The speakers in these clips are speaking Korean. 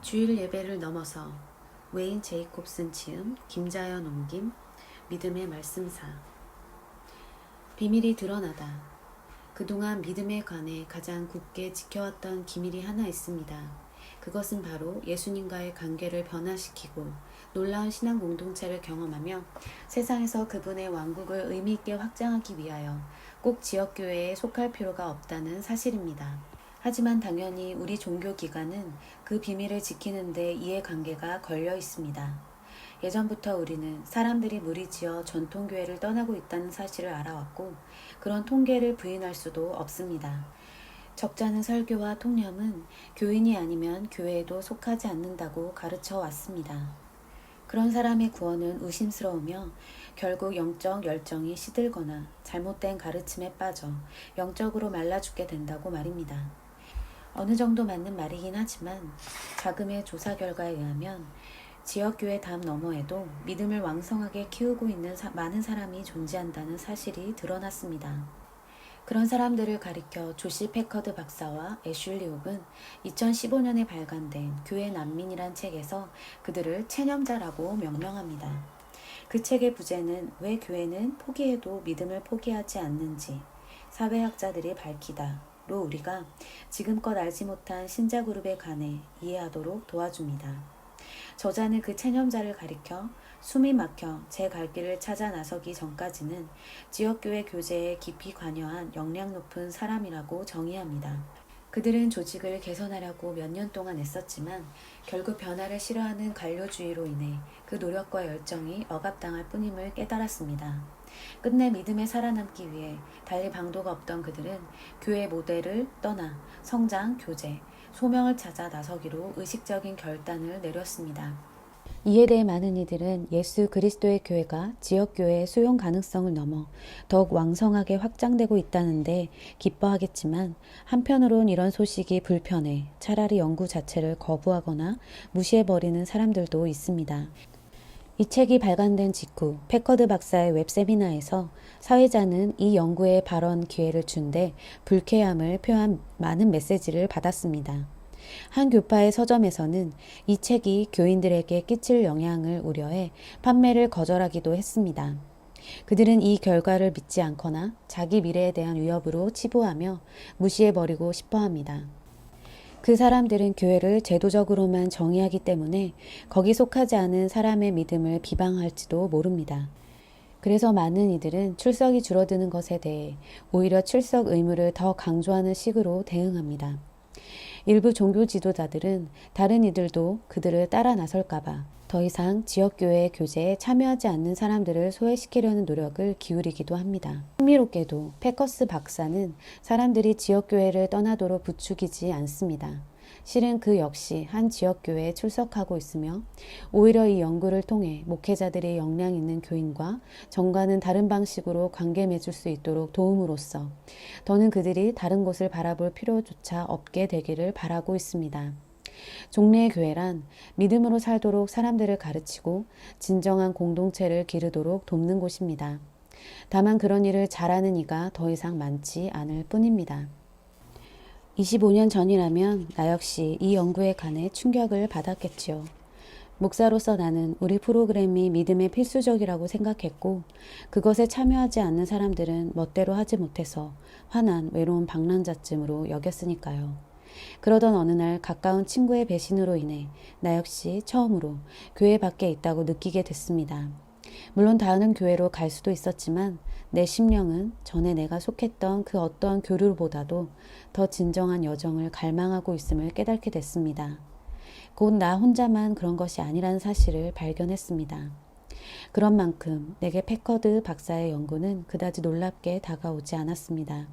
주일 예배를 넘어서 웨인 제이콥슨 지음, 김자연 옮김, 믿음의 말씀사. 비밀이 드러나다. 그동안 믿음에 관해 가장 굳게 지켜왔던 기밀이 하나 있습니다. 그것은 바로 예수님과의 관계를 변화시키고 놀라운 신앙 공동체를 경험하며 세상에서 그분의 왕국을 의미있게 확장하기 위하여 꼭 지역교회에 속할 필요가 없다는 사실입니다. 하지만 당연히 우리 종교기관은 그 비밀을 지키는 데 이해관계가 걸려 있습니다. 예전부터 우리는 사람들이 무리지어 전통교회를 떠나고 있다는 사실을 알아왔고 그런 통계를 부인할 수도 없습니다. 적잖은 설교와 통념은 교인이 아니면 교회에도 속하지 않는다고 가르쳐 왔습니다. 그런 사람의 구원은 의심스러우며 결국 영적 열정이 시들거나 잘못된 가르침에 빠져 영적으로 말라 죽게 된다고 말입니다. 어느 정도 맞는 말이긴 하지만 자금의 조사 결과에 의하면 지역교회 담 너머에도 믿음을 왕성하게 키우고 있는 많은 사람이 존재한다는 사실이 드러났습니다. 그런 사람들을 가리켜 조시 패커드 박사와 애슐리 옥은 2015년에 발간된 교회 난민이란 책에서 그들을 체념자라고 명명합니다. 그 책의 부제는 왜 교회는 포기해도 믿음을 포기하지 않는지 사회학자들이 밝히다 로 우리가 지금껏 알지 못한 신자 그룹에 관해 이해하도록 도와줍니다. 저자는 그 체념자를 가리켜 숨이 막혀 제 갈 길을 찾아 나서기 전까지는 지역교회 교제에 깊이 관여한 역량 높은 사람이라고 정의합니다. 그들은 조직을 개선하려고 몇 년 동안 애썼지만 결국 변화를 싫어하는 관료주의로 인해 그 노력과 열정이 억압당할 뿐임을 깨달았습니다. 끝내 믿음에 살아남기 위해 달리 방도가 없던 그들은 교회 모델을 떠나 성장, 교제, 소명을 찾아 나서기로 의식적인 결단을 내렸습니다. 이에 대해 많은 이들은 예수 그리스도의 교회가 지역교회의 수용 가능성을 넘어 더욱 왕성하게 확장되고 있다는데 기뻐하겠지만 한편으론 이런 소식이 불편해 차라리 연구 자체를 거부하거나 무시해버리는 사람들도 있습니다. 이 책이 발간된 직후 패커드 박사의 웹세미나에서 사회자는 이 연구에 발언 기회를 준 데 불쾌함을 표한 많은 메시지를 받았습니다. 한 교파의 서점에서는 이 책이 교인들에게 끼칠 영향을 우려해 판매를 거절하기도 했습니다. 그들은 이 결과를 믿지 않거나 자기 미래에 대한 위협으로 치부하며 무시해버리고 싶어합니다. 그 사람들은 교회를 제도적으로만 정의하기 때문에 거기 속하지 않은 사람의 믿음을 비방할지도 모릅니다. 그래서 많은 이들은 출석이 줄어드는 것에 대해 오히려 출석 의무를 더 강조하는 식으로 대응합니다. 일부 종교 지도자들은 다른 이들도 그들을 따라 나설까봐 더 이상 지역교회 교제에 참여하지 않는 사람들을 소외시키려는 노력을 기울이기도 합니다. 흥미롭게도 패커스 박사는 사람들이 지역교회를 떠나도록 부추기지 않습니다. 실은 그 역시 한 지역교회에 출석하고 있으며 오히려 이 연구를 통해 목회자들이 역량 있는 교인과 정과는 다른 방식으로 관계 맺을 수 있도록 도움으로써 더는 그들이 다른 곳을 바라볼 필요조차 없게 되기를 바라고 있습니다. 종래의 교회란 믿음으로 살도록 사람들을 가르치고 진정한 공동체를 기르도록 돕는 곳입니다. 다만 그런 일을 잘하는 이가 더 이상 많지 않을 뿐입니다. 25년 전이라면 나 역시 이 연구에 관해 충격을 받았겠지요. 목사로서 나는 우리 프로그램이 믿음에 필수적이라고 생각했고 그것에 참여하지 않는 사람들은 멋대로 하지 못해서 화난 외로운 방랑자쯤으로 여겼으니까요. 그러던 어느 날 가까운 친구의 배신으로 인해 나 역시 처음으로 교회 밖에 있다고 느끼게 됐습니다. 물론 다른 교회로 갈 수도 있었지만 내 심령은 전에 내가 속했던 그 어떠한 교류보다도 더 진정한 여정을 갈망하고 있음을 깨닫게 됐습니다. 곧 나 혼자만 그런 것이 아니라는 사실을 발견했습니다. 그런 만큼 내게 패커드 박사의 연구는 그다지 놀랍게 다가오지 않았습니다.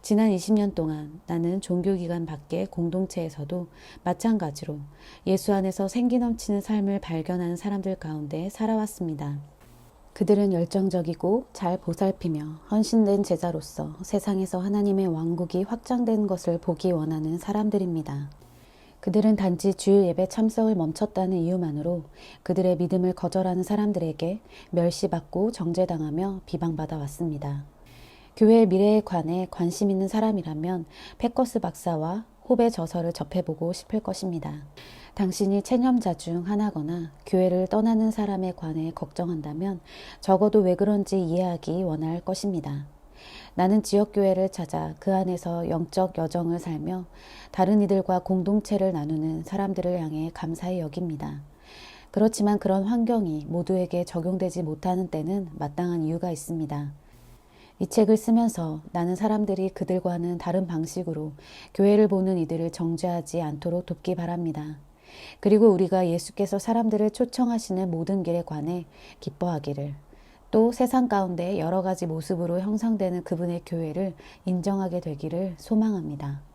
지난 20년 동안 나는 종교기관 밖의 공동체에서도 마찬가지로 예수 안에서 생기 넘치는 삶을 발견하는 사람들 가운데 살아왔습니다. 그들은 열정적이고 잘 보살피며 헌신된 제자로서 세상에서 하나님의 왕국이 확장되는 것을 보기 원하는 사람들입니다. 그들은 단지 주일 예배 참석을 멈췄다는 이유만으로 그들의 믿음을 거절하는 사람들에게 멸시받고 정죄당하며 비방받아 왔습니다. 교회의 미래에 관해 관심 있는 사람이라면 패커스 박사와 홉의 저서를 접해보고 싶을 것입니다. 당신이 체념자 중 하나거나 교회를 떠나는 사람에 관해 걱정한다면 적어도 왜 그런지 이해하기 원할 것입니다. 나는 지역교회를 찾아 그 안에서 영적 여정을 살며 다른 이들과 공동체를 나누는 사람들을 향해 감사히 여깁니다. 그렇지만 그런 환경이 모두에게 적용되지 못하는 때는 마땅한 이유가 있습니다. 이 책을 쓰면서 나는 사람들이 그들과는 다른 방식으로 교회를 보는 이들을 정죄하지 않도록 돕기 바랍니다. 그리고 우리가 예수께서 사람들을 초청하시는 모든 길에 관해 기뻐하기를, 또 세상 가운데 여러 가지 모습으로 형성되는 그분의 교회를 인정하게 되기를 소망합니다.